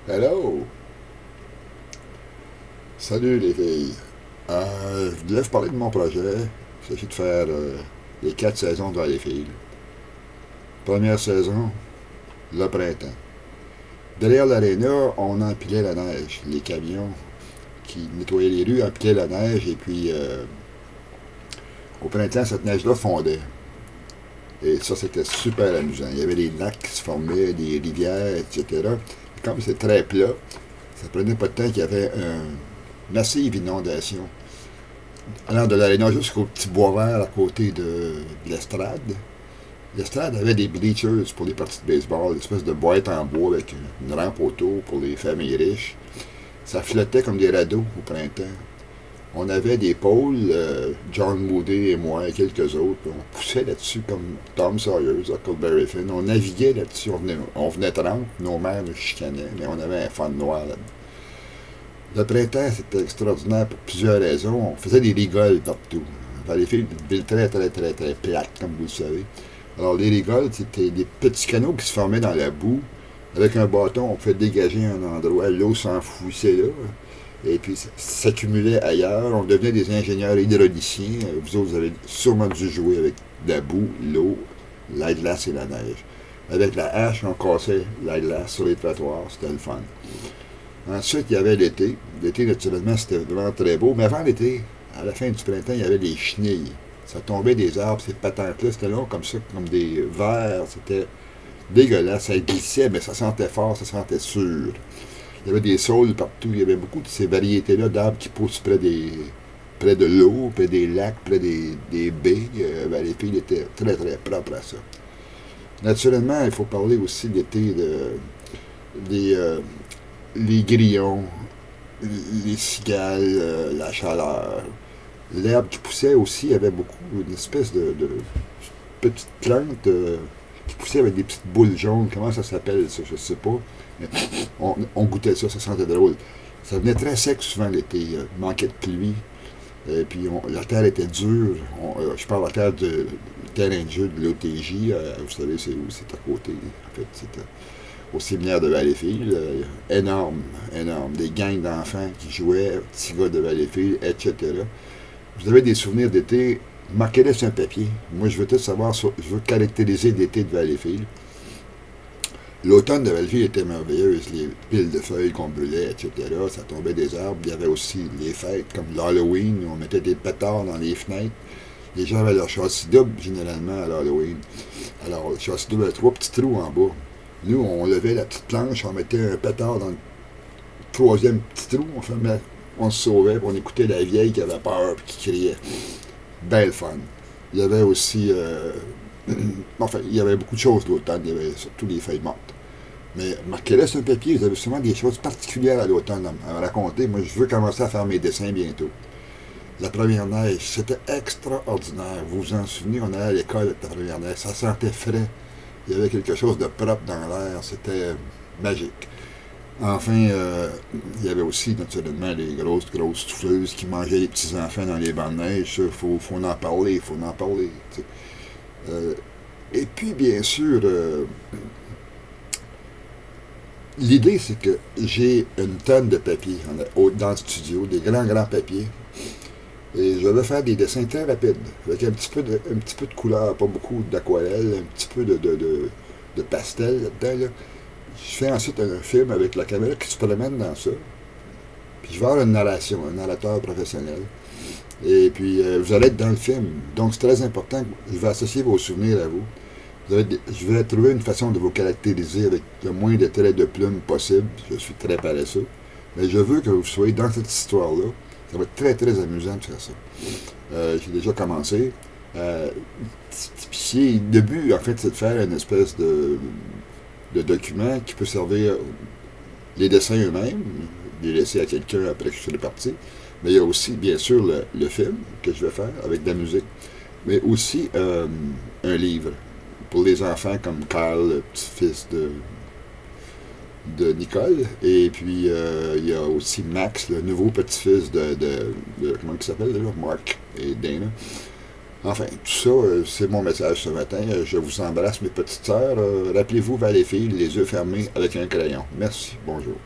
Hello! Salut les filles. Je voulais vous parler de mon projet. Il s'agit de faire les 4 saisons de Valleyfield. Première saison, le printemps. Derrière l'aréna, on empilait la neige. Les camions qui nettoyaient les rues empilaient la neige et puis au printemps, cette neige-là fondait. Et ça, c'était super amusant. Il y avait des lacs qui se formaient, des rivières, etc. Comme c'est très plat, ça prenait pas de temps qu'il y avait une massive inondation allant de l'aréna jusqu'au petit bois vert à côté de l'estrade. L'estrade avait des bleachers pour les parties de baseball, une espèce de boîte en bois avec une rampe autour pour les familles riches. Ça flottait comme des radeaux au printemps. On avait des pôles, John Moody et moi et quelques autres. On poussait là-dessus comme Tom Sawyer, Huckleberry Finn. On naviguait là-dessus. On venait 30. Nos mères nous chicanaient, mais on avait un fun noir là-dedans. Le printemps, c'était extraordinaire pour plusieurs raisons. On faisait des rigoles partout. Valleyfield, une ville très, très, très, très plate, comme vous le savez. Alors, les rigoles, c'était des petits canaux qui se formaient dans la boue. Avec un bâton, on pouvait dégager un endroit. L'eau s'enfouissait là. Et puis, ça s'accumulait ailleurs. On devenait des ingénieurs hydrauliciens. Vous autres, vous avez sûrement dû jouer avec la boue, l'eau, la glace et la neige. Avec la hache, on cassait la glace sur les trottoirs. C'était le fun. Ensuite, il y avait l'été. L'été, naturellement, c'était vraiment très beau. Mais avant l'été, à la fin du printemps, il y avait des chenilles. Ça tombait des arbres, ces patentes-là. C'était long comme ça, comme des vers. C'était dégueulasse. Ça glissait, mais ça sentait fort, ça sentait sûr. Il y avait des saules partout. Il y avait beaucoup de ces variétés-là d'arbres qui poussent près de l'eau, près des lacs, près des baies. Les filles étaient très, très propres à ça. Naturellement, il faut parler aussi d'été des, les grillons, les cigales, la chaleur. L'herbe qui poussait aussi avait beaucoup, une espèce de petite plante qui poussait avec des petites boules jaunes. Comment ça s'appelle ça? Je sais pas. Mais on goûtait ça, ça sentait drôle. Ça venait très sec souvent l'été. Il manquait de pluie. Et puis la terre était dure. Je parle de la terre de terrain de jeu de l'OTJ. Vous savez, c'est où? C'est à côté. En fait, c'était au séminaire de Valleyfield. Énorme, énorme. Des gangs d'enfants qui jouaient, petits gars de Valleyfield, etc. Vous avez des souvenirs d'été, marquez-les sur un papier. Moi, je veux tout savoir, je veux caractériser l'été de Valleyfield. L'automne de Valleyfield était merveilleuse, les piles de feuilles qu'on brûlait, etc. Ça tombait des arbres. Il y avait aussi les fêtes, comme l'Halloween, où on mettait des pétards dans les fenêtres. Les gens avaient leur châssis double, généralement, à l'Halloween. Alors, le châssis double avait 3 petits trous en bas. Nous, on levait la petite planche, on mettait un pétard dans le troisième petit trou, on se sauvait, on écoutait la vieille qui avait peur et qui criait. Belle fun. Il y avait aussi. Enfin, il y avait beaucoup de choses l'automne, il y avait surtout des feuilles mortes. Mais marquez-le sur un papier, vous avez souvent des choses particulières à l'automne à me raconter. Moi, je veux commencer à faire mes dessins bientôt. La première neige, c'était extraordinaire. Vous vous en souvenez, on allait à l'école avec la première neige, ça sentait frais. Il y avait quelque chose de propre dans l'air, c'était magique. Enfin, il y avait aussi naturellement les grosses, grosses souffleuses qui mangeaient les petits-enfants dans les bancs de neige. Il faut en parler, il faut en parler. Euh, et puis, bien sûr, l'idée, c'est que j'ai une tonne de papier dans le studio, des grands, grands papiers. Et je vais faire des dessins très rapides, avec un petit peu de couleur, pas beaucoup d'aquarelle, un petit peu de pastel là-dedans. Là. Je fais ensuite un film avec la caméra qui se promène dans ça. Puis je vais avoir une narration, un narrateur professionnel. Et puis vous allez être dans le film. Donc c'est très important que je vais associer vos souvenirs à vous. Je vais trouver une façon de vous caractériser avec le moins de traits de plume possible. Je suis très paresseux. Mais je veux que vous soyez dans cette histoire-là. Ça va être très, très amusant de faire ça. J'ai déjà commencé. Puis le but, en fait, c'est de faire une espèce de document qui peut servir les dessins eux-mêmes, les laisser à quelqu'un après que je serai parti. Mais il y a aussi, bien sûr, le film que je vais faire avec de la musique. Mais aussi un livre pour les enfants comme Carl, le petit-fils de Nicole. Et puis, il y a aussi Max, le nouveau petit-fils comment il s'appelle déjà? Mark et Dana. Enfin, tout ça, c'est mon message ce matin. Je vous embrasse, mes petites sœurs. Rappelez-vous Valleyfield, les yeux fermés avec un crayon. Merci. Bonjour.